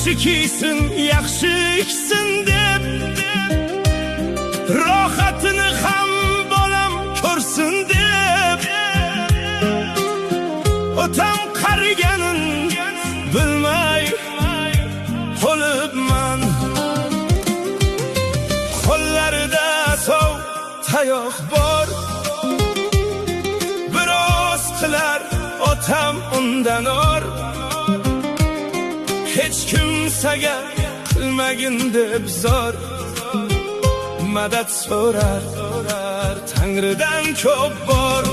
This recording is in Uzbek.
yaxshi kiysin, yaxshi ichsin deb, rohatini ham bolam ko'rsin deb, otam qariganin bilmay qolibman. Qo'llarida sov tayoq bor, biroz qilar otam undan or. Hech kimsaga qilmagin deb zor, madad so'rar Tangridan ko'p bor.